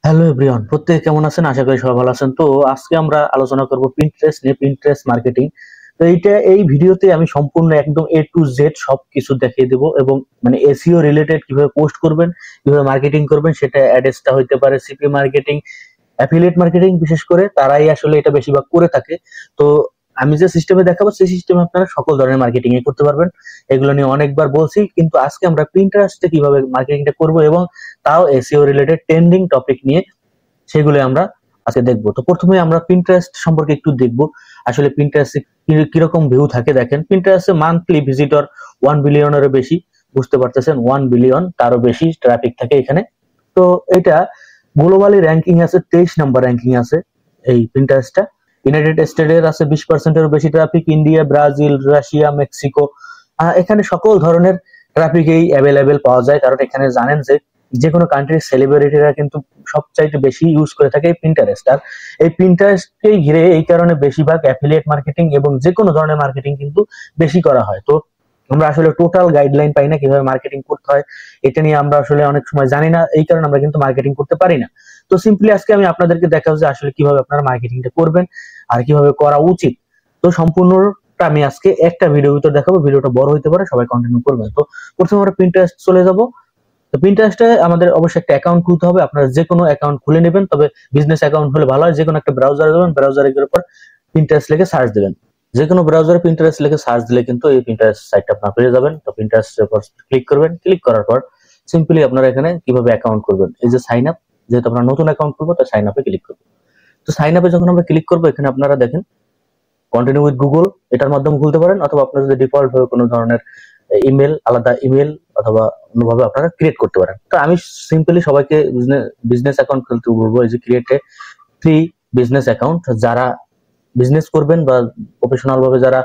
Hello everyone, প্রত্যেকে কেমন আছেন? আশা করি সবাই ভালো আছেন। তো আজকে আমরা আলোচনা করব পিন্টারেস্ট নিয়ে, পিন্টারেস্ট মার্কেটিং। তো এই ভিডিওতে আমি সম্পূর্ণ একদম এ টু জেড সবকিছু দেখিয়ে দেবো, এবং মানে এসইও রিলেটেড কিভাবে পোস্ট করবেন, কিভাবে মার্কেটিং করবেন, সেটা অ্যাডেসটা হইতে পারে সিপি মার্কেটিং, অ্যাফিলিয়েট মার্কেটিং, বিশেষ করে তারাই আসলে এটা বেশিরভাগ করে থাকে। তো আমি যে সিস্টেমে দেখাবো সেই সিস্টেমে আপনারা সকল ধরনের মার্কেটিং করতে পারবেন। এগুলো নিয়ে অনেকবার বলছি, কিন্তু আজকে আমরা পিন্টারেস্টে কিভাবে মার্কেটিংটা করব, এবং তাও এসইও রিলেটেড ট্রেন্ডিং টপিক নিয়ে, সেগুলো আমরা আজকে দেখবো। তো প্রথমে আমরা পিন্টারেস্ট সম্পর্কে একটু দেখবো। আসলে পিন্টারেস্টে কিরকম ভিউ থাকে দেখেন। পিন্টারেস্টে মান্থলি ভিজিটর 1 বিলিয়নেরও বেশি, বুঝতে পারতেছেন, 1 বিলিয়ন তারও বেশি ট্রাফিক থাকে এখানে। তো এটা গ্লোবালি র্যাঙ্কিং আছে, 23 নম্বর র্যাঙ্কিং আছে এই পিন্টারেস্টটা। ইউনাইটেড স্টেটের আছে 20%-এরও বেশি traffic, India, Brazil, Russia, Mexico, এখানে সকল ধরনের ট্রাফিকেই অ্যাভেলেবেল পাওয়া যায়। কারণ এখানে জানেন যে কোনো কান্ট্রির সেলিব্রিটিরা কিন্তু সবচাইতে বেশি ইউজ করে থাকে এই পিন্টারেস্ট। আর এই পিন্টারেস্টকেই ঘিরে এই কারণে বেশিরভাগ অ্যাফিলিয়েট মার্কেটিং এবং যে কোনো ধরনের মার্কেটিং কিন্তু বেশি করা হয়। তো আমরা আসলে টোটাল গাইডলাইন পাই না কিভাবে মার্কেটিং করতে হয়, এটা নিয়ে আমরা আসলে অনেক সময় জানি না, এই কারণে আমরা কিন্তু মার্কেটিং করতে পারি না। তো সিম্পলি আজকে আমি আপনাদেরকে দেখাবো যে আসলে কিভাবে আপনারা মার্কেটিংটা করবেন আর কিভাবে করা উচিত। তো সম্পূর্ণটা আমি আজকে একটা ভিডিও ভিতর দেখাবো, ভিডিওটা বড় হইতে পারে, সবাই কন্টিনিউ করবেন। তো প্রথমে আমরা পিন্টারেস্ট চলে যাব। তো পিন্টারেস্টে আমাদের অবশ্যই একটা অ্যাকাউন্ট খুলতে হবে। আপনারা যে কোনো অ্যাকাউন্ট খুলে নেবেন, তবে বিজনেস অ্যাকাউন্ট হলে ভালো হয়। যে কোনো একটা ব্রাউজারে যাবেন, ব্রাউজারে গিয়ে পর পিন্টারেস্ট লিখে সার্চ দিবেন। যে কোনো ব্রাউজারে পিন্টারেস্ট লিখে সার্চ দিলে কিন্তু এই পিন্টারেস্ট সাইটটা আপনারা পেয়ে যাবেন। তো পিন্টারেস্টের উপর ক্লিক করবেন। ক্লিক করার পর সিম্পলি আপনারা এখানে কিভাবে অ্যাকাউন্ট করবেন, এই যে সাইন আপ, যেহেতু আমরা নতুন অ্যাকাউন্ট করবো তো সাইন আপে ক্লিক করবো। তো সাইন আপে যখন আমরা ক্লিক করবো, এখানে আপনারা দেখেন কন্টিনিউ উইথ গুগল, এটার মাধ্যমে খুলতে পারেন, অথবা আপনার যদি ডিফল্ট ভাবে কোনো ধরনের ইমেল, আলাদা ইমেল অথবা অন্যভাবে আপনারা ক্রিয়েট করতে পারেন। তো আমি সিম্পলি সবাইকে বিজনেস অ্যাকাউন্ট খুলতে বলবো। এই যে create a free business account, যারা বিজনেস করবেন বা প্রফেশনাল ভাবে যারা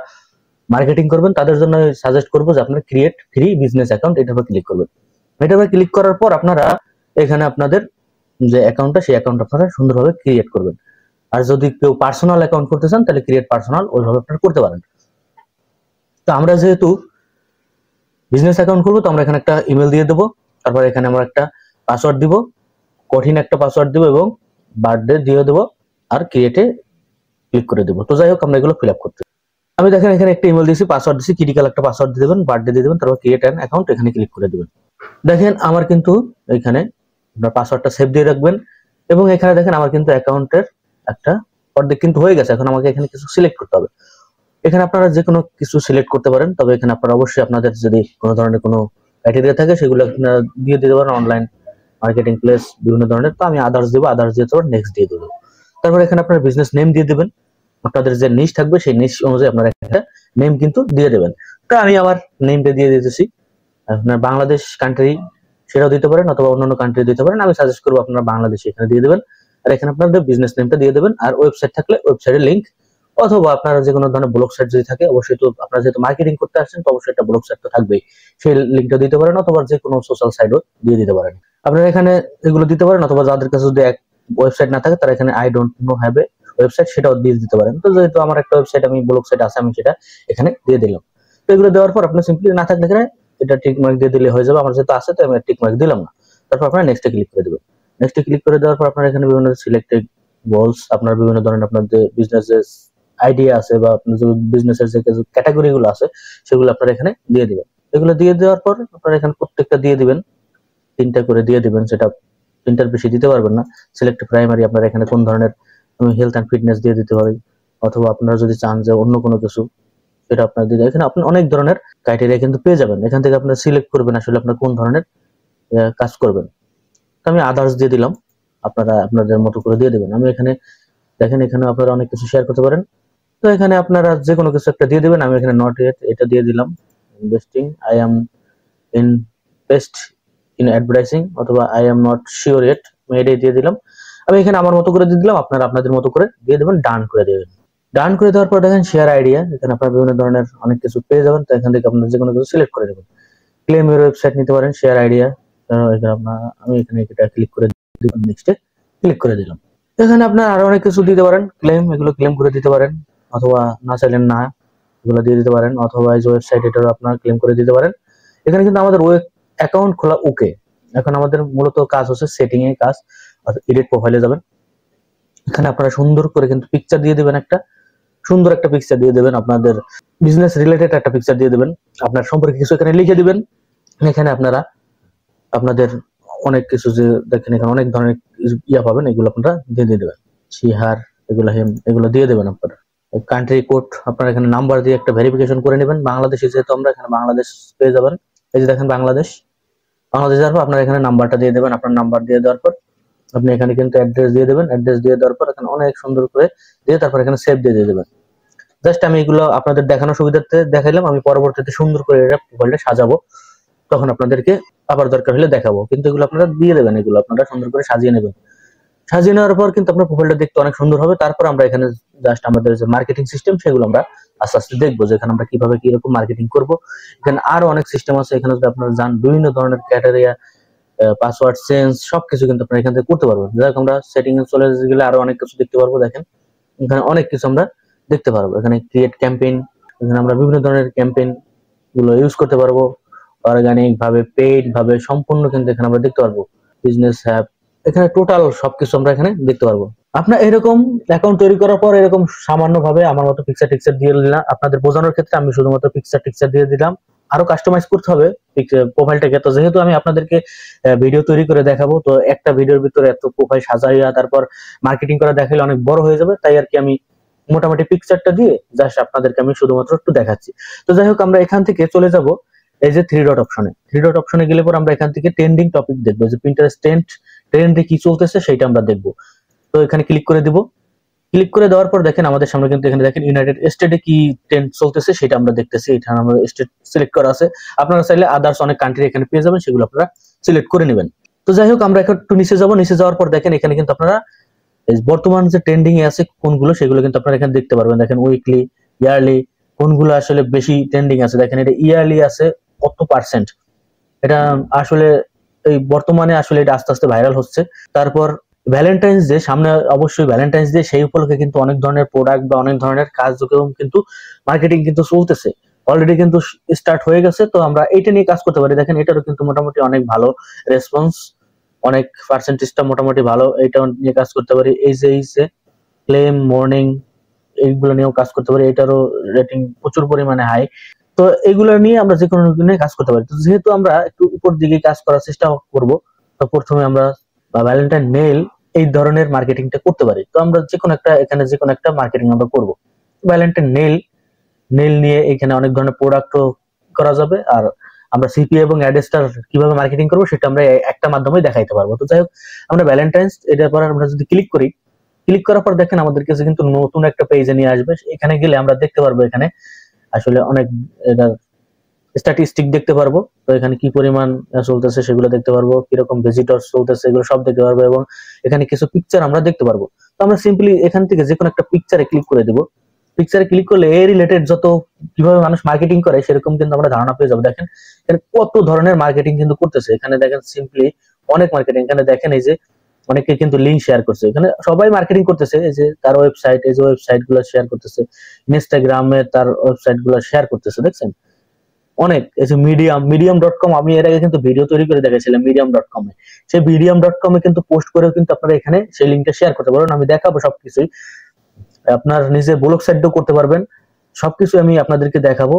মার্কেটিং করবেন তাদের জন্য সাজেস্ট করবো যে আপনারা ক্রিয়েট ফ্রি বিজনেস অ্যাকাউন্ট, এটার উপর ক্লিক করবেন। এটার উপর ক্লিক করার পর আপনারা এখানে আপনাদের যে অ্যাকাউন্টটা, সেই অ্যাকাউন্ট আপনারা সুন্দরভাবে ক্রিয়েট করবেন। আর যদি কেউ পার্সোনাল অ্যাকাউন্ট করতে চান তাহলে ক্রিয়েট পার্সোনাল, ওইভাবে আপনারা করতে পারেন। তো আমরা যেহেতু বিজনেস অ্যাকাউন্ট করবো, তো আমরা এখানে একটা ইমেল দিয়ে দেবো। তারপর এখানে আমরা একটা পাসওয়ার্ড দিব, কঠিন একটা পাসওয়ার্ড দিব, এবং বার্থডে দিয়ে দেবো, আর ক্রিয়েটে ক্লিক করে দেবো। তো যাই হোক, আমরা এগুলো ফিল আপ করতে, আমি দেখেন এখানে একটা ইমেল দিয়েছি, পাসওয়ার্ড দিয়েছি, ক্রিটিক্যাল একটা পাসওয়ার্ড দিয়ে দেবেন, বার্থডে দিয়ে দেবেন, তারপর ক্রিয়েট অ্যান অ্যাকাউন্ট, এখানে ক্লিক করে দেবেন। দেখেন আমার কিন্তু এখানে আপনার পাসওয়ার্ডটা সেভ দিয়ে রাখবেন, এবং এখানে দেখেন আমার কিন্তু অ্যাকাউন্টের একটা অর্ধেক কিন্তু হয়ে গেছে। এখন আমাকে এখানে কিছু সিলেক্ট করতে হবে। এখানে আপনারা যে কোনো কিছু সিলেক্ট করতে পারেন, তবে এখানে আপনারা অবশ্যই আপনাদের যদি কোনো ধরনের কোনো ক্রাইটেরিয়া থাকে সেগুলো আপনারা দিয়ে দিতে পারেন। অনলাইন মার্কেটিং প্লেস বিভিন্ন ধরনের, তো আমি আদার্স দেবো, আদার্স দিয়ে তারপর নেক্সট দিয়ে দেবো। তারপর এখানে আপনার বিজনেস নেম দিয়ে দেবেন। আপনাদের যে নিশ থাকবে সেই নিশ অনুযায়ী আপনারা একটা নেম কিন্তু দিয়ে দেবেন। তো আমি আমার নেমটা দিয়ে দিতেছি। আপনার বাংলাদেশ কান্ট্রি সেটাও দিতে পারেন, অথবা অন্যান্য কান্ট্রি দিতে পারেন। আমি সাজেস্ট করবো আপনারা বাংলাদেশ এখানে দিয়ে দেবেন। আর এখানে আপনাদের বিজনেস নেমটা দিয়ে দেবেন, আর ওয়েবসাইট থাকলে ওয়েবসাইটের লিঙ্ক, অথবা আপনারা যে কোনো ধরনের ব্লগ সাইট যদি থাকে, অবশ্যই তো আপনারা যেহেতু মার্কেটিং করতে আসছেন তো অবশ্যই একটা ব্লগ সাইট তো থাকবেই, সেই লিঙ্কটা দিতে পারেন, অথবা যে কোনো সোশ্যাল সাইটও দিয়ে দিতে পারেন। আপনারা এখানে এগুলো দিতে পারেন, অথবা যাদের কাছে যদি এক ওয়েবসাইট না থাকে তারা এখানে I don't know have a website সেটাও দিয়ে দিতে পারেন। তো যেহেতু আমার একটা ওয়েবসাইট, আমি ব্লগ সাইট আছে, আমি সেটা এখানে দিয়ে দিলাম। তো এগুলো দেওয়ার পর আপনি সিম্পলি না থাকলে এখানে এটা টিক মার্ক দিয়ে দিলে হয়ে যাবে। আমার যেহেতু আছে তো আমি টিক মার্ক দিলাম না। তারপর আপনারা নেক্সটে ক্লিক করে দেবেন। নেক্সটে ক্লিক করে দেওয়ার পর আপনারা এখানে বিভিন্ন সিলেক্টেড গোলস, আপনার বিভিন্ন ধরনের আপনার যে বিজনেসের আইডিয়া আছে বা আপনার যে বিজনেসের যে ক্যাটাগরি গুলো আছে সেগুলো আপনারা এখানে দিয়ে দিবেন। এগুলো দিয়ে দেওয়ার পর আপনারা এখানে প্রত্যেকটা দিয়ে দিবেন, 3টা করে দিয়ে দিবেন। সেটা 3টার বেশি দিতে পারবেন না। সিলেক্ট প্রাইমারি, আপনারা এখানে কোন ধরনের হেলথ অ্যান্ড ফিটনেস দিয়ে দিতে পারি, অথবা আপনারা যদি চান যে অন্য কোনো কিছু, সেটা আপনার দিয়ে, এখানে আপনি অনেক ধরনের ক্রাইটেরিয়া কিন্তু পেয়ে যাবেন। এখান থেকে আপনারা সিলেক্ট করবেন আসলে আপনার কোন ধরনের কাজ করবেন। তো আমি আদার্স দিয়ে দিলাম, আপনারা আপনাদের মতো করে দিয়ে দিবেন। আমি এখানে দেখেন এখানে আপনারা অনেক কিছু শেয়ার করতে পারেন। তো এখানে আপনারা যে কোনো কিছু একটা দিয়ে দিবেন। আমি এখানে নট ইয়েট এটা দিয়ে দিলাম, investing, I am invest in advertising, অথবা I am not sure yet, আমি এটাই দিয়ে দিলাম। আমি এখানে আমার মতো করে দিয়ে দিলাম, আপনারা আপনাদের মতো করে দিয়ে দেবেন, ডান করে দেবেন। ডান করে দেওয়ার পর দেখেন শেয়ার আইডিয়া, এখানে আপনারা বিভিন্ন ধরনের অনেক কিছু পেয়ে যাবেন। তো এখান থেকে আপনারা যে কোনো কিছু সিলেক্ট করে দেবেন। ক্লেম ইউর ওয়েবসাইট নিতে পারেন, শেয়ার আইডিয়া, এখানে আপনার, আমি এখানে এটা ক্লিক করে দিলাম, নেক্সটে ক্লিক করে দিলাম। এখানে আপনার আরো অনেক কিছু দিতে পারেন, ক্লেম, এগুলো ক্লেম করে দিতে পারেন, অথবা না চাইলেন না এগুলো দিয়ে দিতে পারেন, অথবা এই যে ওয়েবসাইট এটারও আপনার ক্লেম করে দিতে পারেন। এখানে কিন্তু আমাদের ওয়েব অ্যাকাউন্ট খোলা ওকে। এখন আমাদের মূলত কাজ হচ্ছে সেটিং এর কাজ। এডিট প্রোফাইলে যাবেন, এখানে আপনারা সুন্দর করে কিন্তু পিকচার দিয়ে দেবেন, সুন্দর একটা পিকচার দিয়ে দেবেন, আপনাদের বিজনেস রিলেটেড একটা পিকচার দিয়ে দেবেন, আপনার সম্পর্কে কিছু এখানে লিখে দিবেন। এখানে আপনারা আপনাদের অনেক কিছু যে দেখেন এখানে অনেক ধরনের ইয়া পাবেন, এগুলো আপনারা দিয়ে দেবেন, শিহার এগুলো দিয়ে দেবেন। আপনারা কান্ট্রি কোড আপনারা এখানে নাম্বার দিয়ে একটা ভেরিফিকেশন করে নেবেন। বাংলাদেশে যেহেতু আমরা এখানে বাংলাদেশ পেয়ে যাবেন, এই যে দেখেন বাংলাদেশ যাওয়ার পর আপনারা এখানে নাম্বারটা দিয়ে দেবেন। আপনার নাম্বার দিয়ে দেওয়ার পর আপনি এখানে কিন্তু অ্যাড্রেস দিয়ে দেবেন, অ্যাড্রেস দিয়ে দেওয়ার পর এখানে অনেক সুন্দর করে দিয়ে তারপর এখানে সেভ দিয়ে দেবেন। জাস্ট আমি এগুলো আপনাদের দেখানোর সুবিধার্থে দেখাইলাম, আমি পরবর্তীতে সুন্দর করে এটা প্রোফাইলটা সাজাবো, তখন আপনাদেরকে আবার দরকার হলে দেখাবো। কিন্তু এগুলো আপনারা দিয়ে দেবেন, এগুলো আপনারা সুন্দর করে সাজিয়ে নেবেন। সাজিয়ে নেওয়ার পর কিন্তু আপনার প্রোফাইলটা দেখতে অনেক সুন্দর হবে। তারপর আমরা এখানে জাস্ট আমাদের যে মার্কেটিং সিস্টেম সেগুলো আমরা আস্তে আস্তে দেখবো, যে এখানে আমরা কিভাবে কিরকম মার্কেটিং করব। এখানে আরো অনেক সিস্টেম আছে, এখানে যদি আপনারা যান বিভিন্ন ধরনের ক্যাটারিয়া, পাসওয়ার্ড চেঞ্জ সবকিছু কিন্তু আপনারা এখান থেকে করতে পারবেন। যাই হোক, আমরা সেটিং এ চলে গেলে আরো অনেক কিছু দেখতে পারবো। দেখেন এখানে অনেক কিছু আমরা দেখতে পারবো, এখানে ক্রিয়েট ক্যাম্পেইন, এখানে আমরা বিভিন্ন ধরনের ক্যাম্পেইন গুলো ইউজ করতে পারবো, অর্গানিক ভাবে, পেইড ভাবে, সম্পূর্ণ কিন্তু এখানে আমরা দেখতে পারবো। বিজনেস অ্যাপ, এখানে টোটাল সবকিছু আমরা এখানে দেখতে পারবো। আপনার এরকম অ্যাকাউন্ট তৈরি করার পর এরকম সামান্য ভাবে আমার মতো পিকচার টিকচার দিয়ে দিলাম, আপনাদের বোঝানোর ক্ষেত্রে আমি শুধুমাত্র পিকচার টিকচার দিয়ে দিলাম। আরো কাস্টমাইজ করতে হবে প্রোফাইলটাকে। তো যেহেতু আমি আপনাদেরকে ভিডিও তৈরি করে দেখাবো, তো একটা ভিডিওর ভিতরে এত প্রোফাইল সাজাইয়া তারপর মার্কেটিং করা দেখাইলে অনেক বড় হয়ে যাবে, তাই আর কি আমি মোটামুটি পিকচারটা দিয়ে জাস্ট আপনাদেরকে আমি শুধুমাত্র একটু দেখাচ্ছি। তো যাই হোক, আমরা এখান থেকে চলে যাব এই যে থ্রি ডট অপশনে গেলে পর আমরা এখান থেকে ট্রেন্ডিং টপিক দেখবো, যে পিন্টারেস্ট ট্রেন্ডে কি চলতেছে সেটা আমরা দেখবো। তো এখানে ক্লিক করে দিব। ক্লিক করে দেওয়ার পর দেখেন আমাদের সামনে কিন্তু এখানে দেখেন ইউনাইটেড স্টেটে কি ট্রেন্ড চলতেছে সেটা আমরা দেখতেছি। এখানে আমাদের স্টেট সিলেক্ট করা আছে, আপনারা চাইলে আদার্স অনেক কান্ট্রি এখানে পেয়ে যাবেন, সেগুলো আপনারা সিলেক্ট করে নেবেন। তো যাই হোক, আমরা একটু নিচে যাব। নিচে যাওয়ার পর দেখেন এখানে কিন্তু আপনারা বর্তমান যে ট্রেন্ডিং এ আছে কোনগুলো সেগুলো কিন্তু আপনারা এখানে দেখতে পারবেন। দেখেন উইকলি, ইয়ারলি কোনগুলো আসলে বেশি ট্রেন্ডিং আছে। দেখেন এটা ইয়ারলি আছে কত পার্সেন্ট, এটা আসলে এই বর্তমানে আসলে এটা আস্তে আস্তে ভাইরাল হচ্ছে। তারপর ভ্যালেন্টাইন্স ডে সামনে, অবশ্যই ভ্যালেন্টাইন্স ডে, সেই উপলক্ষে কিন্তু অনেক ধরনের প্রোডাক্ট বা অনেক ধরনের কার্যক্রম কিন্তু মার্কেটিং কিন্তু চলতেছে, অলরেডি কিন্তু স্টার্ট হয়ে গেছে। তো আমরা এইটা নিয়ে কাজ করতে পারি। দেখেন এটারও কিন্তু মোটামুটি অনেক ভালো রেসপন্স, অনেক পার্সেন্টেজটা মোটামুটি ভালো, এইটা নিয়ে কাজ করতে পারি। এই যে ক্লেম মর্নিং, এইগুলো নিয়েও কাজ করতে পারি, এটারও রেটিং প্রচুর পরিমাণে হাই। তো এগুলো নিয়ে আমরা যে কোনো নিয়ে কাজ করতে পারি। তো যেহেতু আমরা একটু উপর দিকে কাজ করার চেষ্টা করব, তো প্রথমে আমরা ভ্যালেন্টাইন নেল এই ধরনের মার্কেটিংটা করতে পারি। তো আমরা যে কোনো একটা এখানে যে কোনো একটা মার্কেটিং আমরা করব। ভ্যালেন্টাইন নেল নিয়ে এখানে অনেক ধরনের প্রোডাক্টও করা যাবে, আর আমরা সিপিএ এবং অ্যাডস্টার কিভাবে মার্কেটিং করবো সেটা আমরা একটা মাধ্যমে দেখাইতে পারবো। তো যাই হোক, আমরা ভ্যালেন্টাইন্স এটার পর আমরা যদি ক্লিক করি, ক্লিক করার পর দেখেন আমাদের কাছে কিন্তু নতুন একটা পেজে নিয়ে আসবে। এখানে গেলে আমরা দেখতে পারবো এখানে আসলে অনেক এটার স্ট্যাটিস্টিক দেখতে পারবো। তো এখানে কি পরিমাণ চলতেছে সেগুলো দেখতে পারবো, কিরকম ভিজিটর চলতেছে এগুলো সব দেখতে পারবো, এবং এখানে কিছু পিকচার আমরা দেখতে পারবো। তো আমরা সিম্পলি এখান থেকে যে কোনো একটা পিকচারে ক্লিক করে দিব। পিকচারে ক্লিক করলে এই রিলেটেড যত কিভাবে মানুষ মার্কেটিং করে সেরকম কিন্তু আমরা ধারণা পেয়ে যাবো। দেখেন এখানে কত ধরনের মার্কেটিং কিন্তু করতেছে, এখানে দেখেন সিম্পলি অনেক মার্কেটিং। এখানে দেখেন এই যে অনেকে কিন্তু লিঙ্ক শেয়ার করছে, এখানে সবাই মার্কেটিং করতেছে। এই যে তার ওয়েবসাইট, এই যে ওয়েবসাইট গুলো শেয়ার করতেছে, ইনস্টাগ্রামে তার ওয়েবসাইট গুলো শেয়ার করতেছে। দেখছেন অনেক, এই যে মিডিয়াম.com, আমি এর আগে কিন্তু ভিডিও তৈরি করে দেখেছিলাম মিডিয়াম.com এ। সেই মিডিয়াম.com এ কিন্তু পোস্ট করেও কিন্তু আপনারা এখানে সেই লিঙ্কটা শেয়ার করতে পারবেন। আমি দেখাবো সবকিছুই, আপনার নিজে ব্লগ সাইটও করতে পারবেন, সবকিছু আমি আপনাদেরকে দেখাবো।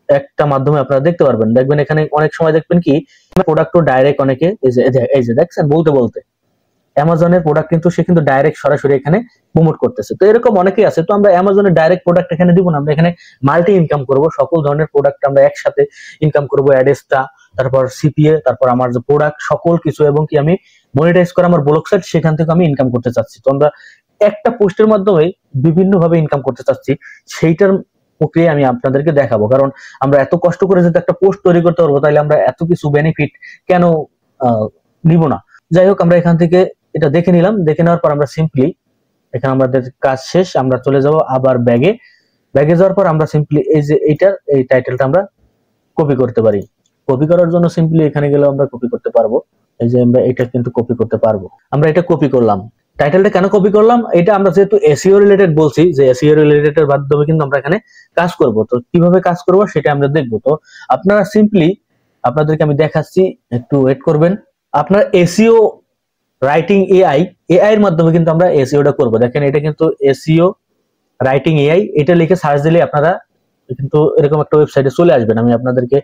একটা মাধ্যমে আপনারা দেখতে পারবেন। দেখবেন এখানে অনেক সময় দেখবেন কি প্রোডাক্টও ডাইরেক্ট অনেকে এই যে দেখছেন বলতে অ্যামাজনের প্রোডাক্ট কিন্তু সে কিন্তু ডাইরেক্ট সরাসরি এখানে প্রমোট করতেছে। তো এরকম অনেকেই আছে। তো আমরা অ্যামাজনের ডাইরেক্ট প্রোডাক্ট এখানে দিব না, আমরা এখানে মাল্টি ইনকাম করব, সকল ধরনের প্রোডাক্ট আমরা একসাথে ইনকাম করব। অ্যাডেসটা, তারপর সিপিএ, তারপর আমার যে প্রোডাক্ট সকল কিছু, এবং কি আমি মনিটাইজ করা আমার ব্লগ সাইট, সেখান থেকে আমি ইনকাম করতে চাচ্ছি। তো আমরা একটা পোস্টের মাধ্যমে বিভিন্ন ভাবে ইনকাম করতে চাচ্ছি, সেইটার প্রক্রিয়া আমি আপনাদেরকে দেখাবো। কারণ আমরা এত কষ্ট করে যদি একটা পোস্ট তৈরি করতে পারবো, তাহলে আমরা এত কিছু বেনিফিট কেন নিব না। যাই হোক, আমরা এখান থেকে এটা দেখে নিলাম। দেখে নেওয়ার পর আমরা সিম্পলি এখানে আমাদের কাজ শেষ, আমরা চলে যাব আবার ব্যাগে যাওয়ার পর আমরা সিম্পলি এই যে এই টাইটেলটা আমরা কপি করতে পারি। কপি করার জন্য সিম্পলি এখানে গেলে আমরা কপি করতে পারবো। এই যে আমরা এটা কিন্তু কপি করতে পারবো। আমরা এটা কপি করলাম। টাইটেলটা কেন কপি করলাম, এটা আমরা যেহেতু এসইও রিলেটেড বলছি, যে এসইও রিলেটেড এর মাধ্যমে কিন্তু আমরা এখানে কাজ করব। তো কিভাবে কাজ করব সেটা আমরা দেখবো। তো আপনারা সিম্পলি আপনাদেরকে আমি দেখাচ্ছি, একটু ওয়েট করবেন। আপনার এসইও রাইটিং এআই, এআই এর মাধ্যমে কিন্তু আমরা এসইওটা করব। দেখেন এটা কিন্তু এসইও রাইটিং এআই, এটা লিখে সার্চ দিলে আপনারা কিন্তু এরকম একটা ওয়েবসাইটে চলে আসবেন। আমি আপনাদেরকে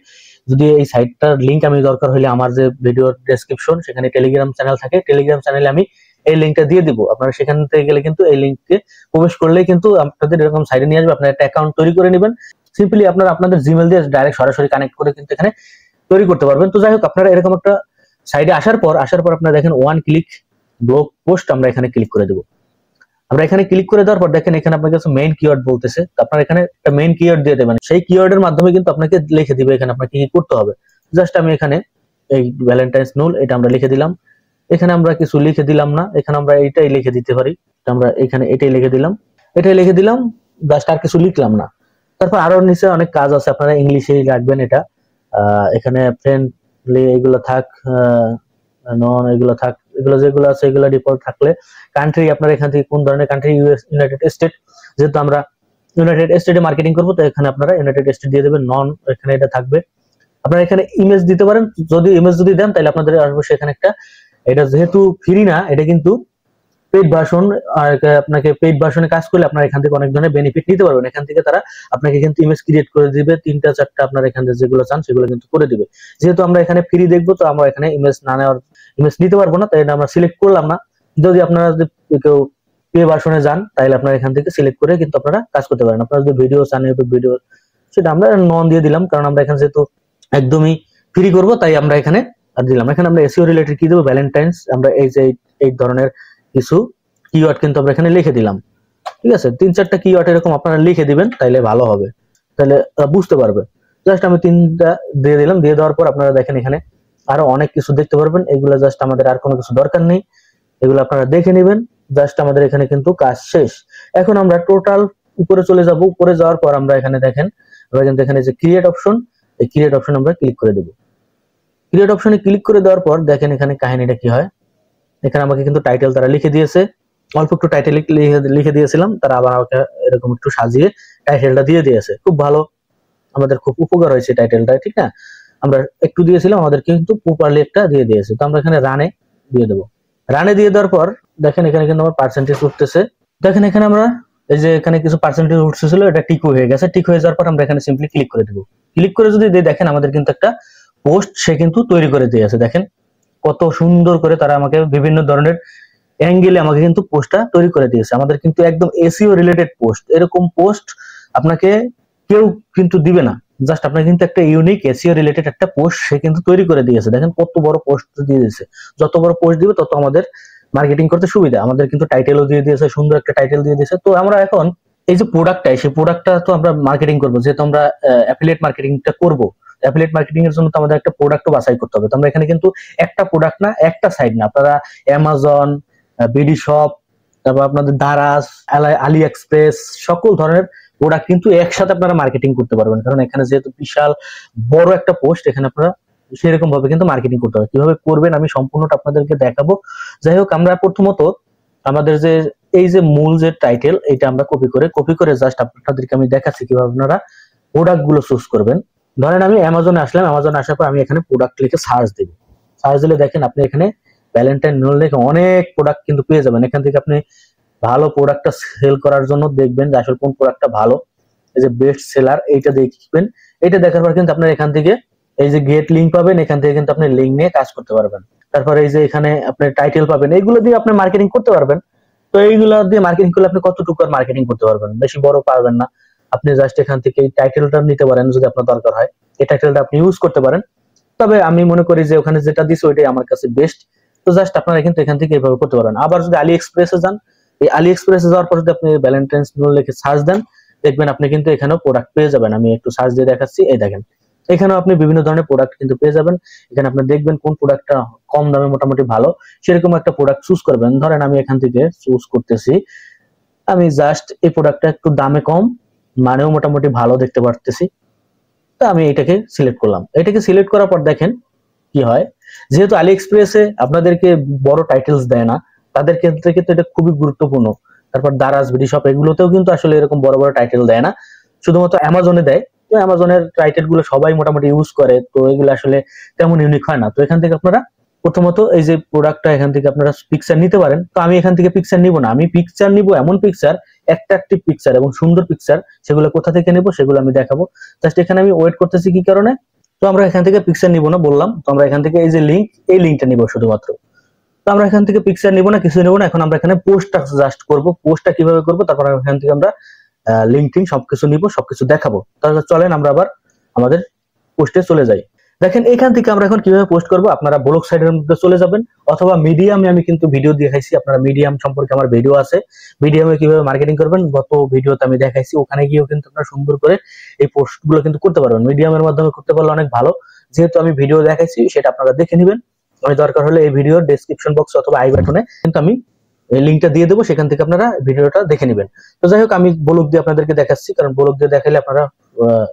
যদি এই সাইটটার লিংক আমি দরকার হলে আমার যে ভিডিওর ডেসক্রিপশন সেখানে টেলিগ্রাম চ্যানেল থাকে, টেলিগ্রাম চ্যানেলে আমি এই লিংকটা দিয়ে দিব। আপনারা সেখান থেকে গেলে কিন্তু এই লিংকে প্রবেশ করলেই কিন্তু আপনাদের এরকম সাইটে নিয়ে আসবে। আপনারা একটা অ্যাকাউন্ট তৈরি করে নেবেন, সিম্পলি আপনারা আপনাদের জিমেল দিয়ে ডাইরেক্ট সরাসরি কানেক্ট করে কিন্তু এখানে তৈরি করতে পারবেন। তো যাই হোক, আপনারা এরকম একটা সাইডে আসার পর আপনারা দেখেন ওয়ান ক্লিক ব্লগ পোস্ট, আমরা এখানে ক্লিক করে দেবো। আমরা এখানে ক্লিক করে দেওয়ার পর দেখেন এখানে আপনার কাছে মেইন কিওয়ার্ড বলতেছে, আপনারা এখানে একটা মেইন কিওয়ার্ড দিয়ে দেবেন। সেই কিওয়ার্ডের মাধ্যমে কিন্তু আপনাকে লিখে দিবে এখানে আপনাকে কি করতে হবে। জাস্ট আমি এখানে এই ভ্যালেন্টাইন্স নুল এটা আমরা লিখে দিলাম। এখানে আমরা কিছু লিখে দিলাম না, এখানে আমরা এইটাই লিখে দিতে পারি। আমরা এখানে এটাই লিখে দিলাম, জাস্ট আর কিছু লিখলাম না। তারপর আরো নিচে অনেক কাজ আছে, আপনারা ইংলিশেই রাখবেন এটা। এখানে ফ্রেন্ডলি এগুলো থাক, নন এগুলো থাক, এগুলো যেগুলো আছে এগুলো ডিফল্ট থাকলে। কান্ট্রি আপনারা এখান থেকে কোন ধরনের কান্ট্রি, ইউএস, ইউনাইটেড স্টেট, যেহেতু আমরা ইউনাইটেড স্টেটে মার্কেটিং করবো তো এখানে আপনারা ইউনাইটেড স্টেট দিয়ে দেবেন। নন এখানে এটা থাকবে। আপনারা এখানে ইমেজ দিতে পারেন, যদি ইমেজ যদি দেন তাহলে আপনাদের আসবে সেখানে একটা, এটা যেহেতু ফ্রি না এটা কিন্তু পেইড ভার্সন, আর আপনাকে পেইড ভার্সনে কাজ করলে আপনারা এখান থেকে অনেক ধরনের বেনিফিট নিতে পারবেন। এখান থেকে তারা আপনাকে কিন্তু ইমেজ ক্রিয়েট করে দিবে, 3টা 4টা আপনারা এখান থেকে যেগুলো চান সেগুলো কিন্তু করে দিবে। যেহেতু আমরা এখানে ফ্রি দেখবো তো আমরা এখানে ইমেজ নিতে পারবো না, তাই আমরা সিলেক্ট করলাম না। যদি আপনারা যদি কেউ পে ভার্সনে যান তাহলে আপনারা এখান থেকে সিলেক্ট করে কিন্তু আপনারা কাজ করতে পারেন। আপনারা যদি ভিডিও চান ইউটিউব ভিডিও, সেটা আমরা নন দিয়ে দিলাম, কারণ আমরা এখানে যেহেতু একদমই ফ্রি করবো তাই আমরা এখানে আর দিলাম। এখানে আমরা এসইও রিলেটেড কি দেবো, ভ্যালেন্টাইন্স, আমরা এই যে এই ধরনের কিছু কিওয়ার্ড কিন্তু আমরা এখানে লিখে দিলাম। ঠিক আছে, 3-4টা কিওয়ার্ড এরকম আপনারা লিখে দিবেন, তাইলে ভালো হবে, তাহলে বুঝতে পারবে। জাস্ট আমি 3টা দিয়ে দিলাম। দিয়ে দেওয়ার পর আপনারা দেখেন এখানে আরো অনেক কিছু দেখতে পারবেন। এগুলো জাস্ট আমাদের আর কোনো কিছু দরকার নেই, এগুলো আপনারা দেখে নেবেন। জাস্ট আমাদের এখানে কিন্তু কাজ শেষ। এখন আমরা টোটাল উপরে চলে যাব। উপরে যাওয়ার পর আমরা এখানে দেখেন, আমরা কিন্তু এখানে যে ক্রিয়েট অপশন, এই ক্রিয়েট অপশন আমরা ক্লিক করে দেব। ক্রিয়েট অপশনে ক্লিক করে দেওয়ার পর দেখেন এখানে কাহিনীটা কি হয়। এখানে আমাকে কিন্তু টাইটেল তারা লিখে দিয়েছে, অল্প একটু টাইটেল লিখে দিয়েছিলাম, তারা আবার আমাকে এরকম একটু সাজিয়ে টাইটেলটা দিয়ে দিয়েছে। খুব ভালো, আমাদের খুব উপকার হয়েছে টাইটেলটা, ঠিক না? আমরা একটু দিয়েছিলাম, আমাদের কিন্তু প্রপারলি একটা দিয়ে দিয়েছে। তো আমরা এখানে রানে দিয়ে দেবো। রানে দিয়ে দেওয়ার পর দেখেন এখানে কিন্তু আমার পার্সেন্টেজ উঠতেছে। দেখেন এখানে আমরা এই যে এখানে কিছু পার্সেন্টেজ উঠতেছিল, এটা টিক হয়ে গেছে। টিক হয়ে যাওয়ার পর আমরা এখানে সিম্পলি ক্লিক করে দেবো। ক্লিক করে যদি দেখেন আমাদের কিন্তু একটা পোস্ট সে কিন্তু তৈরি করে দিয়েছে। দেখেন কত সুন্দর করে তারা আমাকে বিভিন্ন ধরনের অ্যাঙ্গেলে আমাকে কিন্তু পোস্টটা তৈরি করে দিয়েছে। আমাদের কিন্তু একদম এসইও রিলেটেড পোস্ট, এরকম পোস্ট আপনাকে কেউ কিন্তু দিবে না। জাস্ট আপনার কিন্তু একটা ইউনিক এসইও রিলেটেড একটা পোস্ট সে কিন্তু তৈরি করে দিয়েছে। দেখেন কত বড় পোস্ট দিয়ে দিয়েছে। যত বড় পোস্ট দিবে তত আমাদের মার্কেটিং করতে সুবিধা। আমাদের কিন্তু টাইটেলও দিয়ে দিয়েছে, সুন্দর একটা টাইটেল দিয়ে দিয়েছে। তো আমরা এখন এই যে প্রোডাক্টটা, সেই প্রোডাক্টটা তো আমরা মার্কেটিং করবো, যেহেতু আমরা অ্যাফিলিয়েট মার্কেটিংটা করবো। অ্যাফিলিয়েট মার্কেটিং এর জন্য তো আমাদের একটা প্রোডাক্টও বাছাই করতে হবে। তো আমরা এখানে কিন্তু একটা প্রোডাক্ট না, একটা সাইট না, আপনারা অ্যামাজন, বিডি শপ, তারপর আপনাদের দারাজ, আলি এক্সপ্রেস, সকল ধরনের প্রোডাক্ট কিন্তু একসাথে আপনারা মার্কেটিং করতে পারবেন। কারণ এখানে যেহেতু বিশাল বড় একটা পোস্ট, এখানে আপনারা সেরকম ভাবে কিন্তু মার্কেটিং করতে হবে। কিভাবে করবেন আমি সম্পূর্ণটা আপনাদেরকে দেখাবো। যাই হোক, আমরা প্রথমত আমাদের যে এই যে মূল যে টাইটেল, এটা আমরা কপি করে জাস্ট আপনাদেরকে আমি দেখাচ্ছি কিভাবে আপনারা প্রোডাক্ট গুলো চুজ করবেন। ধরেন আমি অ্যামাজনে আসলাম, অ্যামাজনে আসার পর আমি এখানে প্রোডাক্ট লিখে সার্চ দেব। সার্চ দিলে দেখেন আপনি এখানে ভ্যালেন্টাইন নুল লিখে অনেক প্রোডাক্ট কিন্তু পেয়ে যাবেন। এখান থেকে আপনি ভালো প্রোডাক্টটা সেল করার জন্য দেখবেন যে আসলে কোন প্রোডাক্টটা ভালো। এই যে বেস্ট সেলার, এইটা দেখবেন। এটা দেখার পর কিন্তু আপনার এখান থেকে এই যে গেট লিঙ্ক পাবেন, এখান থেকে কিন্তু আপনি লিঙ্ক নিয়ে কাজ করতে পারবেন। তারপর এই যে এখানে আপনি টাইটেল পাবেন, এইগুলো দিয়ে আপনি মার্কেটিং করতে পারবেন। তো এইগুলো দিয়ে মার্কেটিং করলে আপনি কতটুকু আর মার্কেটিং করতে পারবেন, বেশি বড় পারবেন না। আপনি জাস্ট এখান থেকে এই টাইটেলটা নিতে পারেন যদি আপনার দরকার হয়, এই টাইটেলটা আপনি ইউজ করতে পারেন। তবে আমি মনে করি যে ওখানে যেটা দিছে ওইটাই আমার কাছে বেস্ট। তো জাস্ট আপনারা কিন্তু এখান থেকে এইভাবে করতে পারেন। আবার যদি আলি এক্সপ্রেসে যান, এই আলি এক্সপ্রেসে যাওয়ার পর যদি আপনি ভ্যালেন্টাইন্স নুল লিখে সার্চ দেন, দেখবেন আপনি কিন্তু এখানেও প্রোডাক্ট পেয়ে যাবেন। আমি একটু সার্চ দিয়ে দেখাচ্ছি, এই দেখেন এখানেও আপনি বিভিন্ন ধরনের প্রোডাক্ট কিন্তু পেয়ে যাবেন। এখানে আপনি দেখবেন কোন প্রোডাক্টটা কম দামে মোটামুটি ভালো, সেরকম একটা প্রোডাক্ট চুজ করবেন। ধরেন আমি এখান থেকে চুজ করতেছি, আমি জাস্ট এই প্রোডাক্টটা একটু দামে কম, মানেও মোটামুটি ভালো দেখতে পারতেছি, তো আমি এটাকে সিলেক্ট করলাম। এটাকে সিলেক্ট করার পর দেখেন কি হয়। যেহেতু আলি এক্সপ্রেসে আপনাদেরকে বড় টাইটেলস দেয় না, তাদের ক্ষেত্রে কিন্তু এটা খুবই গুরুত্বপূর্ণ। তারপর দারাজ, বিডি শপ, এগুলোতেও কিন্তু আসলে এরকম বড় বড় টাইটেল দেয় না, শুধুমাত্র অ্যামাজনে দেয়। তো অ্যামাজনের টাইটেল গুলো সবাই মোটামুটি ইউজ করে, তো এগুলো আসলে তেমন ইউনিক হয় না। তো এখান থেকে আপনারা প্রথমত এই যে প্রোডাক্টটা এখান থেকে আপনারা পিকচার নিতে পারেন, তো আমি এখান থেকে পিকচার নিব না, আমি পিকচার নিব এমন পিকচার, অ্যাট্রাকটিভ পিকচার এবং সুন্দর পিকচার, সেগুলো কোথা থেকে নেব সেগুলো আমি দেখাবো। জাস্ট এখানে আমি ওয়েট করতেছি কি কারণে, তো আমরা এখান থেকে পিকচার নিব না বললাম, তো আমরা এখান থেকে এই যে লিংক, এই লিংকটা নিব শুধুমাত্র। তো আমরা এখান থেকে পিকচার নিব না, কিছু নিব না, এখন আমরা এখানে পোস্টটা জাস্ট করব। পোস্টটা কিভাবে করব, তারপর এখান থেকে আমরা লিঙ্কটিং সবকিছু নিব, সবকিছু দেখাবো। তাহলে চলেন আমরা আবার আমাদের পোস্টে চলে যাই। দেখেন এখান থেকে আমরা এখন কিভাবে পোস্ট করব, আপনারা ব্লগ সাইটের মধ্যে চলে যাবেন অথবা মিডিয়ামে, আমি কিন্তু ভিডিও দেখাইছি, আপনারা মিডিয়াম সম্পর্কে আমার ভিডিও আছে, মিডিয়ামে কিভাবে মার্কেটিং করবেন গত ভিডিওতে আমি দেখাইছি, ওখানে গিয়েও কিন্তু আপনারা সুন্দর করে এই পোস্টগুলো কিন্তু করতে পারবেন। মিডিয়ামের মাধ্যমে করতে পারলে অনেক ভালো, যেহেতু আমি ভিডিও দেখাইছি সেটা আপনারা দেখে নেবেন। আমি দরকার হলে এই ভিডিওর ডেসক্রিপশন বক্স অথবা আই বাটনে কিন্তু আমি এই লিঙ্কটা দিয়ে দেবো, সেখান থেকে আপনারা ভিডিওটা দেখে নেবেন। তো যাই হোক, আমি ব্লগ দিয়ে আপনাদেরকে দেখাচ্ছি, কারণ ব্লগ দিয়ে দেখাইলে আপনারা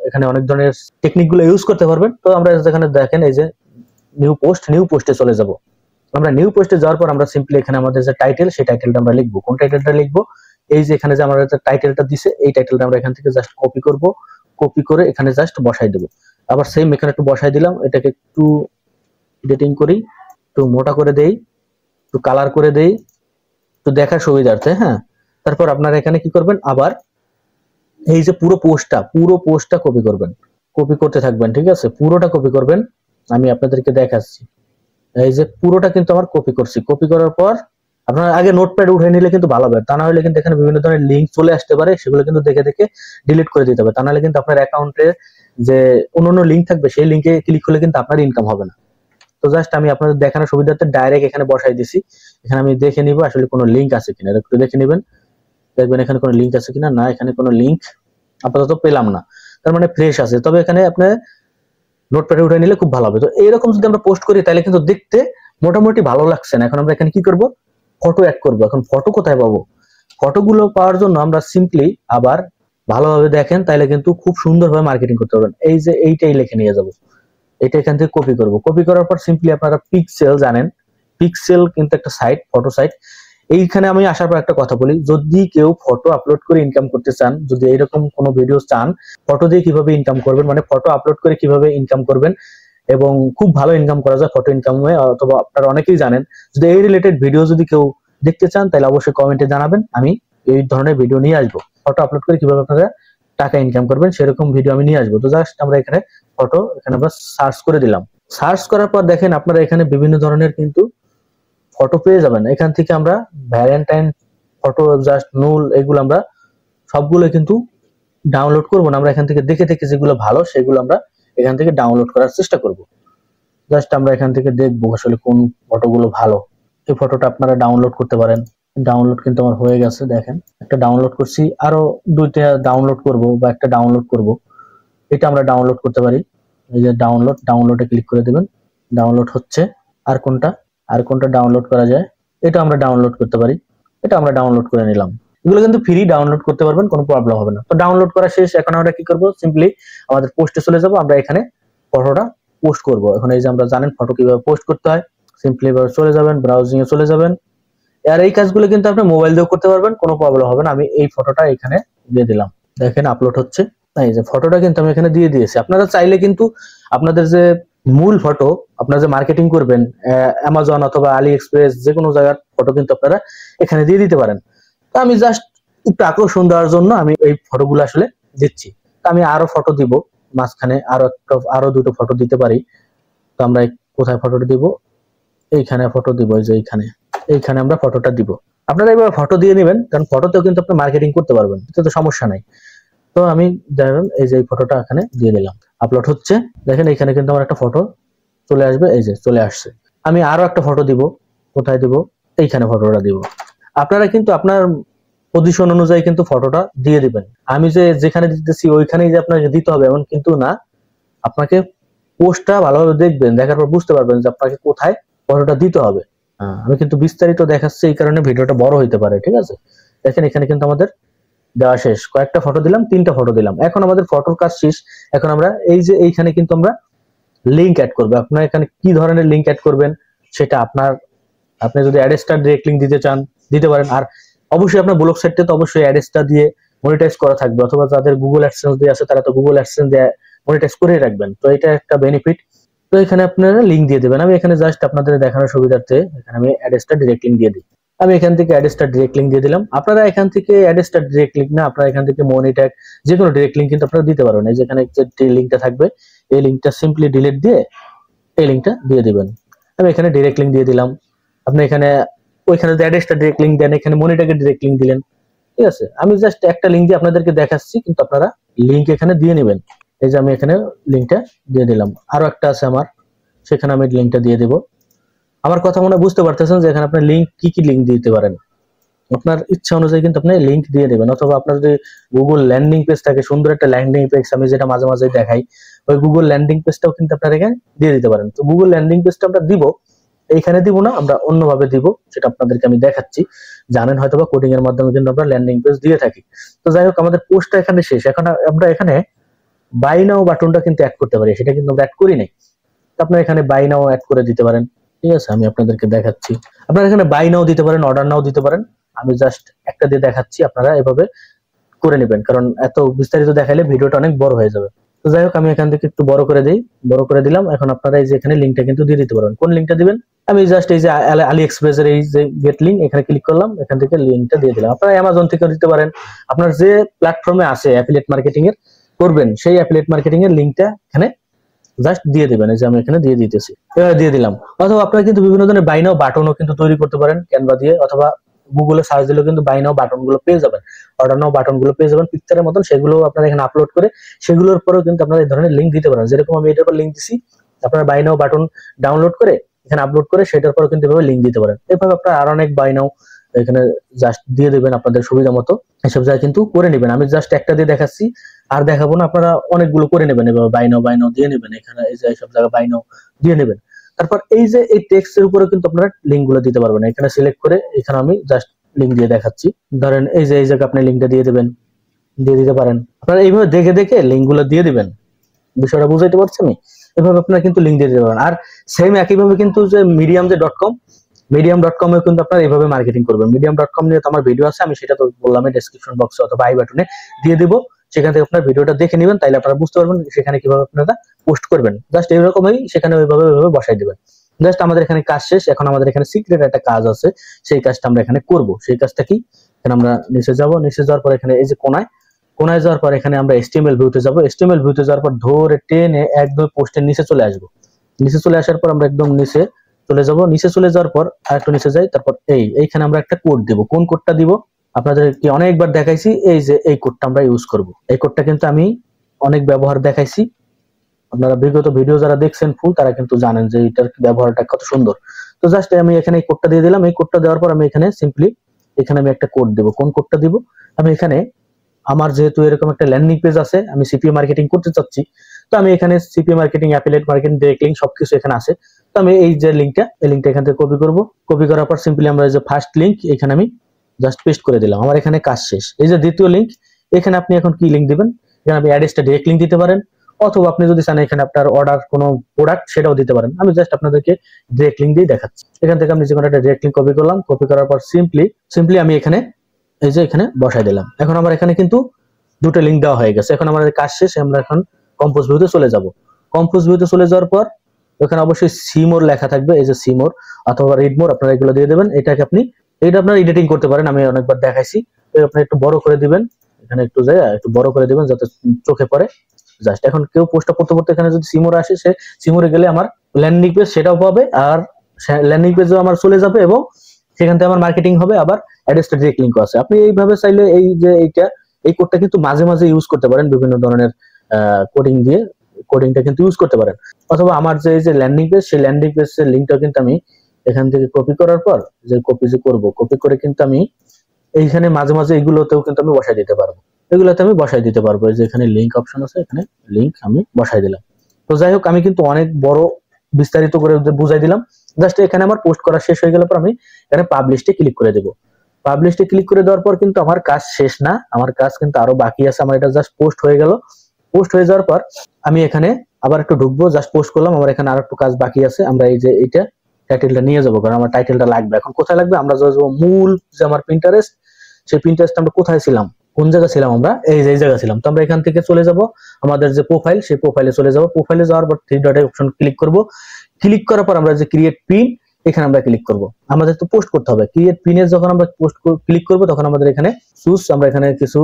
এখানে অনেক ধরনের টেকনিক গুলো ইউজ করতে পারবেন। তো আমরা এখানে দেখেন এই যে নিউ পোস্টে চলে যাব। আমরা নিউ পোস্টে যাওয়ার পর আমরা সিম্পলি এখানে আমাদের যে টাইটেল, সেই টাইটেলটা আমরা লিখবো। কোন টাইটেলটা লিখবো, এই যে এখানে যে আমরা টাইটেলটা দিছে, এই টাইটেলটা আমরা এখান থেকে জাস্ট কপি করব, কপি করে এখানে জাস্ট বসাই দেবো। আবার সেম এখানে একটু বসাই দিলাম, এটাকে একটু এডিটিং করি, একটু মোটা করে দেই, একটু কালার করে দেই, একটু দেখার সুবিধার্থে। হ্যাঁ, তারপর আপনারা এখানে কি করবেন, আবার এই যে পুরো পোস্টটা কপি করবেন, কপি করতে থাকবেন, ঠিক আছে, পুরোটা কপি করবেন। আমি আপনাদেরকে দেখাচ্ছি, এই যে পুরোটা কিন্তু আমার কপি করছি। কপি করার পর আপনারা আগে নোটপ্যাড উঠে নিলে কিন্তু ভালো হবে, তা না হলে কিন্তু এখানে বিভিন্ন ধরনের লিঙ্ক চলে আসতে পারে, সেগুলো কিন্তু দেখে দেখে ডিলিট করে দিতে হবে। তা নাহলে কিন্তু আপনার অ্যাকাউন্টে যে অন্য লিঙ্ক থাকবে, সেই লিঙ্কে ক্লিক করলে কিন্তু আপনার ইনকাম হবে না। তো জাস্ট আমি আপনাদের দেখানোর সুবিধার্থে ডাইরেক্ট এখানে বসাই দিছি। এখানে আমি দেখে নিব আসলে কোনো লিঙ্ক আছে কিনা, একটু দেখে নেবেন, দেখবেন এখানে কোনো লিঙ্ক আছে কিনা। না, এখানে কোনো লিঙ্ক আপাতত পেলাম না, তার মানে ফ্রেশ আছে। তবে এখানে আপনি নোটপ্যাডে উঠে নিলে খুব ভালো হবে। তো এইরকম যদি আমরা পোস্ট করি তাহলে কিন্তু দেখতে মোটামুটি ভালো লাগছে না। এখন আমরা এখানে কি করব, ফটো অ্যাড করব। এখন ফটো কোথায় পাবো, ফটোগুলো পাওয়ার জন্য আমরা সিম্পলি আবার ভালোভাবে দেখেন, তাহলে কিন্তু খুব সুন্দরভাবে মার্কেটিং করতে পারবেন। এই যে এইটাই লিখে নিয়ে যাব, এটা এখান থেকে কপি করব। কপি করার পর সিম্পলি আপনারা পিক্সেল জানেন, পিক্সেল কিন্তু একটা সাইট, ফটো সাইট। এইখানে আমি আসার পর একটা কথা বলি, যদি কেউ ফটো আপলোড করে ইনকাম করতে চান, যদি এইরকম কোনো ভিডিও চান ফটো দিয়ে কিভাবে ইনকাম করবেন, মানে ফটো আপলোড করে কিভাবে ইনকাম করবেন এবং খুব ভালো ইনকাম করা যায় ফটো ইনকামে, অথবা আপনারা অনেকেই জানেন, যদি এই রিলেটেড ভিডিও যদি কেউ দেখতে চান তাহলে অবশ্যই কমেন্টে জানাবেন, আমি এই ধরনের ভিডিও নিয়ে আসবো। ফটো আপলোড করে কিভাবে আপনারা টাকা ইনকাম করবেন সেরকম ভিডিও আমি নিয়ে আসবো। তো জাস্ট আমরা এখানে ফটো, এখানে আমরা সার্চ করে দিলাম। সার্চ করার পর দেখেন আপনারা এখানে বিভিন্ন ধরনের কিন্তু ফটো পেয়ে যাবেন। এখান থেকে আমরা ভ্যালেন্টাইন ফটো, জাস্ট নুল, এগুলো আমরা সবগুলো কিন্তু ডাউনলোড করবো না, আমরা এখান থেকে দেখে দেখে যেগুলো ভালো সেগুলো আমরা এখান থেকে ডাউনলোড করার চেষ্টা করব। জাস্ট আমরা এখান থেকে দেখবো আসলে কোন ফটোগুলো ভালো। এই ফটোটা আপনারা ডাউনলোড করতে পারেন। ডাউনলোড কিন্তু আমার হয়ে গেছে, দেখেন একটা ডাউনলোড করছি, আরো দুইটা ডাউনলোড করব বা একটা ডাউনলোড করব। এটা আমরা ডাউনলোড করতে পারি, এই যে ডাউনলোডে ক্লিক করে দেবেন, ডাউনলোড হচ্ছে। আর কোনটা ডাউনলোড করা যায়, এটা আমরা ডাউনলোড করতে পারি, এটা আমরা ডাউনলোড করে নিলাম। এগুলো কিন্তু ফ্রি, ডাউনলোড করতে পারবেন, কোনো প্রবলেম হবে না। তো ডাউনলোড করা শেষ, এখন আমরা কি করব, সিম্পলি আমাদের পোস্টে চলে যাব। আমরা এখানে ফটোটা পোস্ট করব। এখন এই যে আমরা জানেন ফটো কিভাবে পোস্ট করতে হয়, সিম্পলি এবার চলে যাবেন, ব্রাউজিং এ চলে যাবেন। আর এই কাজগুলো কিন্তু আপনি মোবাইল দিয়েও করতে পারবেন, কোনো প্রবলেম হবে না। আমি এই ফটোটা এখানে দিয়ে দিলাম, দেখেন আপলোড হচ্ছে। এই যে ফটোটা কিন্তু আমি এখানে দিয়ে দিয়েছি। আপনারা চাইলে কিন্তু আপনাদের যে মূল ফটো, আপনারা যে মার্কেটিং করবেন অ্যামাজন অথবা আলি এক্সপ্রেস, যে কোনো জায়গার ফটো কিন্তু আপনারা এখানে দিয়ে দিতে পারেন। তো আমি জাস্ট একটু আকর্ষণ দেওয়ার জন্য আমি এই ফটোগুলো আসলে দিচ্ছি। তো আমি আরো ফটো দিব, মাঝখানে আরো দুটো ফটো দিতে পারি। তো আমরা কোথায় ফটোটা দিব, এইখানে ফটো দিব, এই যে এইখানে আমরা ফটোটা দিব। আপনারা এবার ফটো দিয়ে নেবেন, কারণ ফটোতেও কিন্তু আপনি মার্কেটিং করতে পারবেন, এতে তো সমস্যা নাই। তো আমি দেখেন এই যে ফটোটা এখানে দিয়ে দিলাম, আপলোড হচ্ছে। দেখেন এখানে কিন্তু আমার একটা ফটো চলে আসবে, এই যে চলে আসছে। আমি আরো একটা ফটো দিব, কোথায় দিব, এইখানে ফটোটা দিব। আপনারা কিন্তু আপনার পজিশন অনুযায়ী কিন্তু ফটোটা দিয়ে দিবেন। আমি যে যেখানে দিতেছি ওইখানেই যে আপনাকে দিতে হবে এমন কিন্তু না। আপনাকে পোস্টটা ভালোভাবে দেখবেন, দেখার পর বুঝতে পারবেন যে আপনাকে কোথায় ফটোটা দিতে হবে। আমি কিন্তু বিস্তারিত দেখাচ্ছি, এই কারণে ভিডিওটা বড় হইতে পারে, ঠিক আছে। দেখেন এখানে কিন্তু আমাদের দেওয়া শেষ, কয়েকটা ফটো দিলাম, 3টা ফটো দিলাম। এখন আমাদের ফটোর কাজ শেষ। এখন আমরা এই যে এইখানে কিন্তু আমরা লিঙ্ক অ্যাড করবো। আপনার এখানে কি ধরনের লিঙ্ক অ্যাড করবেন সেটা আপনি যদি অ্যাড স্টার ডিরেক্ট লিঙ্ক দিতে চান দিতে পারেন। আর অবশ্যই আপনার ব্লগ সাইটে তো অবশ্যই অ্যাড স্টার দিয়ে মনিটাইজ করা থাকবে, অথবা যাদের গুগল অ্যাডসেন্স দিয়ে আছে তারা তো গুগল অ্যাডসেন্স দিয়ে মনিটাইজ করে রাখবেন। তো এটা একটা বেনিফিট। তো এখানে আপনারা লিঙ্ক দিয়ে দেবেন। আমি এখানে জাস্ট আপনাদের দেখানোর সুবিধার্থে এখানে আমি অ্যাড্রেসটা ডিরেক্ট লিঙ্ক দিয়ে দিই। আমি এখান থেকে অ্যাড্রেসটা ডিরেক্ট লিঙ্ক দিয়ে দিলাম। আপনারা এখান থেকে অ্যাড্রেসটা ডিরেক্ট লিঙ্ক না, আপনারা এখান থেকে মনি ট্যাগ যে কোনো ডিরেক্ট লিঙ্ক কিন্তু আপনারা দিতে পারবেন। এই যেখানে যে লিঙ্কটা থাকবে এই লিঙ্কটা সিম্পলি ডিলিট দিয়ে এই লিঙ্কটা দিয়ে দিবেন। আমি এখানে ডিরেক্ট লিঙ্ক দিয়ে দিলাম। আপনি এখানে ওইখানে যে অ্যাড্রেসটা ডিরেক্ট লিঙ্ক দেন, এখানে মনি ট্যাগে ডিরেক্ট লিঙ্ক দিলেন। ঠিক আছে, আমি জাস্ট একটা লিঙ্ক দিয়ে আপনাদেরকে দেখাচ্ছি, কিন্তু আপনারা লিঙ্ক এখানে দিয়ে নেবেন। এই যে আমি এখানে লিঙ্কটা দিয়ে দিলাম। আরো একটা আছে আমার, সেখানে আমি লিঙ্কটা দিয়ে দেব। আমার কথা মনে বুঝতে পারতেছেন যে এখানে আপনি লিঙ্ক কি কি লিঙ্ক দিতে পারেন, আপনার ইচ্ছা অনুযায়ী কিন্তু আপনি লিঙ্ক দিয়ে দেবেন। অথবা আপনার যদি গুগল ল্যান্ডিং পেজ থাকে, সুন্দর একটা ল্যান্ডিং পেজ আমি যেটা মাঝে মাঝে দেখাই, ওই গুগল ল্যান্ডিং পেজটাও কিন্তু আপনার এখানে দিয়ে দিতে পারেন। তো গুগল ল্যান্ডিং পেজটা আমরা দিব, এইখানে দিব না, আমরা অন্যভাবে দিব, সেটা আপনাদেরকে আমি দেখাচ্ছি। জানেন হয়তো বা কোডিং এর মাধ্যমে কিন্তু আমরা ল্যান্ডিং পেজ দিয়ে থাকি। তো যাই হোক, আমাদের পোস্টটা এখানে শেষ। এখন আমরা এখানে বাই নাও বাটনটা কিন্তু অ্যাড করতে পারি, সেটা কিন্তু আমরা অ্যাড করি নাই। তো আপনারা এখানে বাই নাও অ্যাড করে দিতে পারেন। ঠিক আছে, আমি আপনাদেরকে দেখাচ্ছি। আপনারা এখানে বাই নাও দিতে পারেন, অর্ডার নাও দিতে পারেন। আমি জাস্ট একটা দিয়ে দেখাচ্ছি, আপনারা এভাবে করে নেবেন, কারণ এত বিস্তারিত দেখাইলে ভিডিওটা অনেক বড় হয়ে যাবে। তো যাই হোক, আমি এখান থেকে একটু বড় করে দিই, বড় করে দিলাম। এখন আপনারা এই যে এখানে লিঙ্কটা কিন্তু দিয়ে দিতে পারবেন। কোন লিঙ্কটা দিবেন? আমি জাস্ট এই যে আলি এক্সপ্রেস এর এই যে গেট লিঙ্ক, এখানে ক্লিক করলাম, এখান থেকে লিঙ্কটা দিয়ে দিলাম। আপনারা অ্যামাজন থেকে দিতে পারেন, আপনার যে প্ল্যাটফর্মে আছে অ্যাফিলিয়েট মার্কেটিং এর করবেন, সেই অ্যাফিলিয়েট মার্কেটিং এর লিঙ্কটা এখানে জাস্ট দিয়ে দিবেন। এই যে আমি এখানে দিয়ে দিতেছি, দিয়ে দিলাম। অথবা আপনারা কিন্তু বিভিন্ন ধরনের বাই নাও বাটনও কিন্তু তৈরি করতে পারেন ক্যানভা দিয়ে, অথবা গুগলে সার্চ দিলেও কিন্তু বাই নাও বাটন গুলো পেয়ে যাবেন, অর্ডার নাও বাটন গুলো পেয়ে যাবেন পিকচারের মতন। সেগুলো আপনারা এখানে আপলোড করে সেগুলোর পরেও কিন্তু আপনারা এই ধরনের লিঙ্ক দিতে পারেন। যেরকম আমি এটার পর লিঙ্ক দিছি, আপনারা বাই নাও বাটন ডাউনলোড করে এখানে আপলোড করে সেটার পর কিন্তু এভাবে লিঙ্ক দিতে পারেন। এভাবে আপনারা আর অনেক বাই নাও এখানে জাস্ট দিয়ে দেবেন আপনাদের সুবিধা মতো। এসব জায়গায় কিন্তু করে নেবেন। আমি জাস্ট একটা দিয়ে দেখাচ্ছি, আর দেখাবো না, আপনারা অনেকগুলো করে নেবেন। এভাবে বাই নাও দিয়ে নেবেন, এখানে এই যে সব জায়গায় বাই নাও দিয়ে নেবেন। তারপর এই যে এই টেক্সটের উপরে কিন্তু আপনারা লিঙ্ক গুলো দিতে পারবেন। এখানে সিলেক্ট করে এখানে আমি জাস্ট লিঙ্ক দিয়ে দেখাচ্ছি। ধরেন এই যে এই জায়গায় আপনি লিঙ্কটা দিয়ে দেবেন, দিয়ে দিতে পারেন। আপনারা এইভাবে দেখে দেখে লিঙ্ক গুলো দিয়ে দিবেন। বিষয়টা বুঝাইতে পারছি আমি? এভাবে আপনারা কিন্তু লিঙ্ক দিয়ে দিতে পারেন। আর সেম একইভাবে কিন্তু যে মিডিয়াম.com এও কিন্তু আপনারা এইভাবে মার্কেটিং করবেন। মিডিয়াম.com নিয়ে তো আমার ভিডিও আছে, আমি সেটা তো বললাম ডেসক্রিপশন বক্সে অথবা আই বাটনে দিয়ে দিব। সেখান থেকে আপনারা ভিডিওটা দেখে নেবেন, তাইলে আপনারা বুঝতে পারবেন সেখানে কিভাবে আপনারা পোস্ট করবেন। জাস্ট এইরকমই সেখানে ওইভাবে বসাই দিবেন। জাস্ট আমাদের এখানে কাজ শেষ। এখন আমাদের এখানে সিক্রেট একটা কাজ আছে, সেই কাজটা আমরা এখানে করব। সেই কাজটা কি? এখানে আমরা নিচে যাব, নিচে যাওয়ার পর এখানে এই যে কোনায় যাওয়ার পর এখানে আমরা HTML ভিউতে যাব। HTML ভিউতে যাওয়ার পর ধরে টেনে একদম পোস্টের নিচে চলে আসবো। নিচে চলে আসার পর আমরা একদম নিচে চলে যাব। নিচে চলে যাওয়ার পর আরেকটু নিচে যাই, তারপর এইখানে আমরা একটা কোড দেব। কোন কোডটা দিব আপনাদেরকে অনেকবার দেখাইছি, এই যে এই কোডটা আমরা ইউজ করব। এই কোডটা কিন্তু আমি অনেক ব্যবহার দেখাইছি। আপনারা বিগত ভিডিও যারা দেখছেন ফুল, তারা কিন্তু জানেন যে এটার ব্যবহারটা কত সুন্দর। তো জাস্ট আমি এখানে এই কোডটা দিয়ে দিলাম। এই কোডটা দেওয়ার পর আমি এখানে সিম্পলি এখানে আমি একটা কোড দেব। কোন কোডটা দিব? আমি এখানে আমার যেহেতু এরকম একটা ল্যান্ডিং পেজ আছে, আমি সিপিএ মার্কেটিং করতে চাচ্ছি, তো আমি এখানে CPA marketing, affiliate marketing, direct link সবকিছু এখানে আছে। তো আমি এই যে লিঙ্কটা, এই লিঙ্কটা এখান থেকে কপি করব। কপি করার পর সিম্পলি আমরা যে ফার্স্ট লিঙ্ক এখানে আমি জাস্ট পেস্ট করে দিলাম। আমার এখানে কাজ শেষ। এই যে দ্বিতীয় লিঙ্ক, এখানে আপনি এখন কি লিঙ্ক দিবেন? এখানে আপনি অ্যাড্রেসটা ডাইরেক্ট লিঙ্ক দিতে পারেন, অথবা আপনি যদি চান এখানে আপনার অর্ডার কোনো প্রোডাক্ট সেটাও দিতে পারেন। আমি জাস্ট আপনাদেরকে ডাইরেক্ট লিঙ্ক দিয়ে দেখাচ্ছি। এখান থেকে আমি যে কোনো একটা ডাইরেক্ট লিঙ্ক কপি করলাম। কপি করার পর সিম্পলি আমি এখানে এই যে এখানে বসাই দিলাম। এখন আমার এখানে কিন্তু দুটো লিঙ্ক দেওয়া হয়ে গেছে। এখন আমাদের কাজ শেষ। আমরা এখন কম্পোজ ভিউতে চলে যাব। কম্পোজ ভিউতে চলে যাওয়ার পর এখানে অবশ্যই সিমোর লেখা থাকবে, এই যে সিমোর অথবা রিডমোর, আপনারা এগুলো দিয়ে দেবেন। এটা আপনারা এডিটিং করতে পারেন, আমি অনেকবার দেখাইছি। আপনি একটু বড় করে দিবেন, এখানে একটু একটু বড় করে দিবেন যাতে চোখে পড়ে। জাস্ট এখন কেউ পোস্টটা করতে করতে এখানে যদি সিমোর আসে, সে সিমোরে গেলে আমার ল্যান্ডিং পেজ সেটাও পাবে, আর ল্যান্ডিং পেজও আমার চলে যাবে, এবং সেখান থেকে আমার মার্কেটিং হবে। আবার অ্যাড্রেসটা ডাইরেক্ট লিঙ্কও আছে। আপনি এইভাবে চাইলে এই যে এই কোডটা কিন্তু মাঝে মাঝে ইউজ করতে পারেন, বিভিন্ন ধরনের কোডিংটা কিন্তু ইউজ করতে পারেন। অথবা আমার যে এই যে ল্যান্ডিং পেজ, সেই ল্যান্ডিং পেজের লিঙ্কটা কিন্তু আমি এখান থেকে কপি করার পর কপি করে কিন্তু আমি এইখানে মাঝে মাঝে এগুলোতেও কিন্তু আমি বসাই দিতে পারবো। এগুলোতে আমি বসাই দিতে পারবো। যে এখানে লিঙ্ক অপশন আছে, এখানে লিঙ্ক আমি বসাই দিলাম। তো যাই হোক, আমি কিন্তু অনেক বড় বিস্তারিত করে বুঝাই দিলাম। জাস্ট এখানে আমার পোস্ট করা শেষ হয়ে গেল পর আমি এখানে পাবলিশে ক্লিক করে দেবো। পাবলিশে ক্লিক করে দেওয়ার পর কিন্তু আমার কাজ শেষ না, আমার কাজ কিন্তু আরো বাকি আছে। আমার এটা জাস্ট পোস্ট হয়ে গেল। পোস্ট হয়ে যাওয়ার পর আমি এখানে আবার একটু ঢুকবো, জাস্ট পোস্ট করলাম। আমার এখানে আর একটু কাজ বাকি আছে। আমরা এই যে এটা টাইটেলটা নিয়ে যাবো, কারণ আমার টাইটেলটা লাগবে। এখন কোথায় লাগবে? আমরা যাবো মূল যে আমার পিন্টারেস্ট, সেই পিন্টারেস্ট আমরা কোথায় ছিলাম কোন জায়গা ছিলাম আমরা, এই যে এই জায়গা ছিলাম। তো আমরা এখান থেকে চলে যাব আমাদের যে প্রোফাইল, সেই প্রোফাইলে চলে যাব। প্রোফাইলে যাওয়ার পর থ্রি ডট অপশন ক্লিক করব। ক্লিক করার পর আমরা যে ক্রিয়েট পিন, এখানে আমরা ক্লিক করব। আমাদের তো পোস্ট করতে হবে। ক্রিয়েট পিনে যখন আমরা পোস্ট ক্লিক করব তখন আমাদের এখানে চুজ, আমরা এখানে কিছু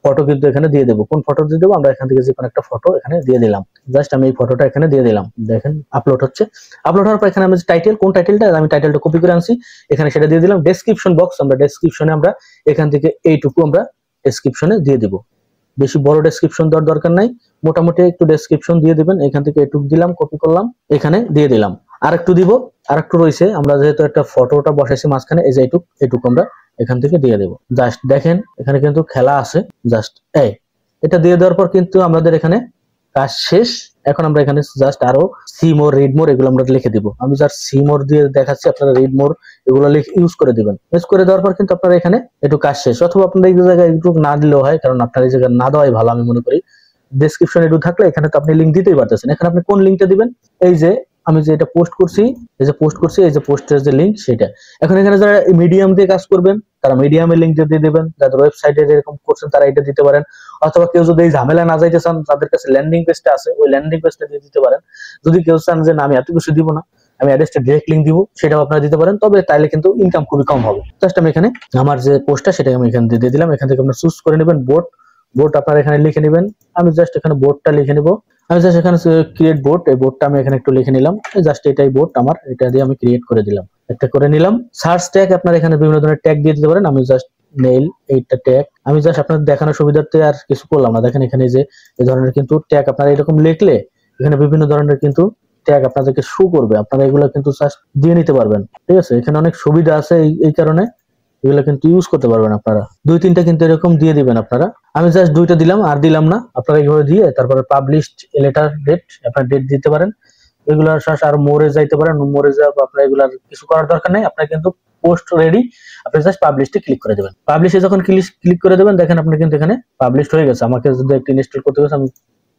ফটো কিন্তু এখানে দিয়ে দেবো। কোন ফটো দিয়ে দেবো, আমরা এখান থেকে যে কোনো একটা ফটো এখানে দিয়ে দিলাম। জাস্ট আমি এই ফটোটা এখানে দিয়ে দিলাম। দেখেন আপলোড হচ্ছে। আপলোড হওয়ার পর এখানে আমি টাইটেল, কোন টাইটেলটা, আমি টাইটেলটা কপি করে আনছি, এখানে সেটা দিয়ে দিলাম। ডেসক্রিপশন বক্স, আমরা ডেসক্রিপশনে আমরা এখান থেকে এইটুকু আমরা ডেসক্রিপশনে দিয়ে দিব। বেশি বড় ডেসক্রিপশন দেওয়ার দরকার নাই, মোটামুটি একটু ডেসক্রিপশন দিয়ে দিবেন। এখান থেকে এটুকু দিলাম, কপি করলাম, এখানে দিয়ে দিলাম। আরেকটু দিব, আরেকটু রয়েছে, আমরা যেহেতু একটা ফটোটা বসাইছি মাঝখানে, এই যে এটুকু আমরা এখান থেকে দিয়ে দেবো। জাস্ট দেখেন এখানে কিন্তু খেলা আছে। জাস্ট এটা দিয়ে দেওয়ার পর কিন্তু আমাদের এখানে কাজ শেষ। এখন আমরা এখানে জাস্ট আরো সি মোর, রিড মোর এগুলো আমরা লিখে দিব। আমি জাস্ট সি মোর দিয়ে দেখাচ্ছি, আপনারা রিড মোর এগুলো ইউজ করে দিবেন। ইউজ করে দেওয়ার পর কিন্তু আপনারা এখানে একটু কাজ শেষ। অথবা আপনারা এই জায়গায় একটু না দিলেও হয়, কারণ আপনার এই জায়গায় না দেওয়াই ভালো আমি মনে করি। ডেসক্রিপশনে একটু থাকলে এখানে তো আপনি লিঙ্ক দিতেই পারতেছেন। এখানে আপনি কোন লিঙ্কটা দিবেন, এই যে আমি যে এটা পোস্ট করছি, এই যে পোস্টের যে লিঙ্ক সেটা। এখন এখানে যারা মিডিয়াম দিয়ে কাজ করবেন তারা মিডিয়ামের লিঙ্ক দিয়ে দিবেন। যাদের ওয়েবসাইটে যেরকম করছেন তারা এটা দিতে পারেন। অথবা কেউ যদি এই ঝামেলা না যাইতে চান, তাদের কাছে ল্যান্ডিং পেজটা আছে, ওই ল্যান্ডিং পেজটা দিয়ে দিতে পারেন। যদি কেউ চান যে না আমি এত কিছু দিব না, আমি অ্যাড্রেসটা ডিরেক্ট লিঙ্ক দিব, সেটাও আপনারা দিতে পারেন। তবে তাইলে কিন্তু ইনকাম খুবই কম হবে। জাস্ট আমি এখানে আমার যে পোস্টটা সেটা আমি এখানে দিয়ে দিলাম। এখান থেকে আপনারা চুজ করে নেবেন বোর্ড আপনারা এখানে লিখে নেবেন। আমি জাস্ট এখানে বোর্ডটা লিখে নিব। আমি জাস্ট এখানে ক্রিয়েট বোর্ড, এই বোর্ডটা আমি এখানে একটু লিখে নিলাম। জাস্ট এটাই বোর্ড আমার, এটা দিয়ে আমি ক্রিয়েট করে দিলাম, একটা করে নিলাম। সার্চ ট্যাগ আপনারা এখানে বিভিন্ন ধরনের ট্যাগ দিয়ে দিতে পারেন। আমি জাস্ট মেইল এইটা ট্যাগ, আমি জাস্ট আপনাদের দেখানোর সুবিধার্থে আর কিছু করলাম না। দেখেন এখানে যে এই ধরনের কিন্তু ট্যাগ আপনারা এরকম লিখলে এখানে বিভিন্ন ধরনের কিন্তু ট্যাগ আপনাদেরকে শো করবে। আপনারা এগুলো কিন্তু জাস্ট দিয়ে নিতে পারবেন। ঠিক আছে, এখানে অনেক সুবিধা আছে, এই কারণে এগুলো কিন্তু ইউজ করতে পারবেন আপনারা। 2-3টা কিন্তু এরকম দিয়ে দিবেন আপনারা। আমি জাস্ট 2টা দিলাম, আর দিলাম না। আপনারা এইভাবে দিয়ে তারপরে পাবলিশড লেটার ডেট, আপনারা ডেট দিতে পারেন। এগুলো আর মোরে যাইতে পারেন। মোরে যাব, আপনারা এগুলো কিছু করার দরকার নাই। আপনারা কিন্তু পোস্ট রেডি, আপনি জাস্ট পাবলিশে ক্লিক করে দেবেন। পাবলিশে যখন ক্লিক করে দেবেন, দেখেন আপনি কিন্তু এখানে পাবলিশড হয়ে গেছে। আমাকে যদি একটু ইনস্টল করতে গেছে, আমি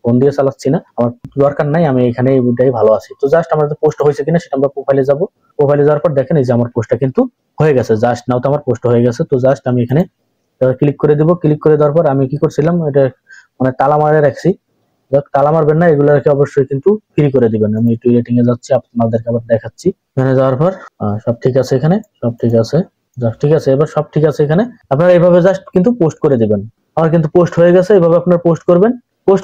ফোন দিয়ে চালাচ্ছি না, আমার দরকার নাই, আমি এখানে এইটাই ভালো আছি। তো জাস্ট আমাদের পোস্ট হয়েছে কিনা সেটা আমরা প্রোফাইলে যাব। প্রোফাইলে যাওয়ার পর দেখেন এই যে আমার পোস্টটা কিন্তু হয়ে গেছে। জাস্ট নাও তো আমার পোস্ট হয়ে গেছে। তো জাস্ট আমি এখানে ক্লিক করে দেব। ক্লিক করে দেওয়ার পর আমি কি করছিলাম, এটা মানে তালা মারে রাখছি। তালা মারবেন না, এগুলো রেখে অবশ্যই কিন্তু ফ্রি করে দিবেন। আমি একটু রেটিং এ যাচ্ছি, আপনাদেরকে আবার দেখাচ্ছি। এখানে যাওয়ার পর সব ঠিক আছে, এখানে সব ঠিক আছে। ঠিক আছে, এবার সব ঠিক আছে। এখানে আপনারা এইভাবে জাস্ট কিন্তু পোস্ট করে দিবেন। আমার কিন্তু পোস্ট হয়ে গেছে। এইভাবে আপনারা পোস্ট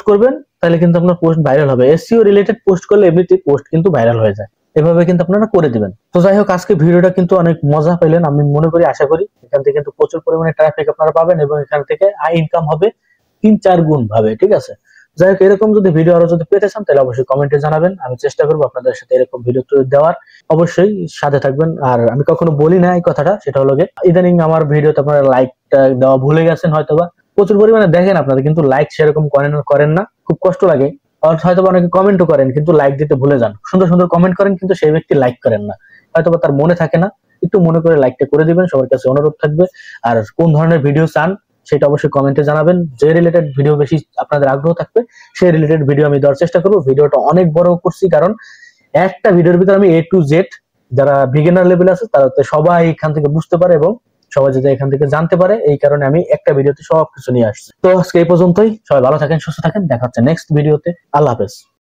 করবেন, তাহলে কিন্তু আপনার পোস্ট ভাইরাল হবে। এসইও রিলেটেড পোস্ট করলে এমনিতেই পোস্ট কিন্তু ভাইরাল হয়ে যায়। এভাবে কিন্তু আপনারা করে দিবেন। তো যাই হোক, আজকে ভিডিওটা কিন্তু অনেক মজা পেলেন আমি মনে করি, আশা করি। এখান থেকে কিন্তু প্রচুর পরিমাণে ট্রাফিক আপনারা পাবেন এবং এখান থেকে ইনকাম হবে 3-4 গুণ ভাবে। ঠিক আছে, যাই হোক, এরকম যদি ভিডিও আরো যদি পেতে চান তাহলে অবশ্যই কমেন্টে জানাবেন। আমি চেষ্টা করবো আপনাদের সাথে এরকম ভিডিও দেওয়ার। অবশ্যই সাথে থাকবেন। আর আমি কখনো বলি না এই কথাটা, সেটা হলো ইদানিং আমার ভিডিওতে আপনারা লাইকটা দেওয়া ভুলে গেছেন হয়তোবা। প্রচুর পরিমাণে দেখেন আপনারা কিন্তু লাইক সেরকম করেন না, খুব কষ্ট লাগে। হয়তো অনেকে কমেন্টও করেন কিন্তু লাইক দিতে ভুলে যান। সুন্দর সুন্দর কমেন্ট করেন কিন্তু সেই ব্যক্তি লাইক করেন না, হয়তোবা তার মনে থাকে না। একটু মনে করে লাইকটা করে দিবেন, সবার কাছে অনুরোধ থাকবে। আর কোন ধরনের ভিডিও চান সেটা অবশ্যই কমেন্টে জানাবেন। যে রিলেটেড ভিডিও বেশি আপনাদের আগ্রহ থাকবে সেই রিলেটেড ভিডিও আমি দেওয়ার চেষ্টা করবো। ভিডিওটা অনেক বড় করছি কারণ একটা ভিডিওর ভিতরে আমি A to Z যারা বিগিনার লেভেল আছে তারা সবাই এখান থেকে বুঝতে পারে এবং সবাই যাতে এখান থেকে জানতে পারে, এই কারণে আমি একটা ভিডিওতে সবকিছু নিয়ে আসছি। তো আজকে এই পর্যন্তই। সবাই ভালো থাকেন, সুস্থ থাকেন, দেখা হচ্ছে নেক্সট ভিডিওতে। আল্লাহ হাফেজ।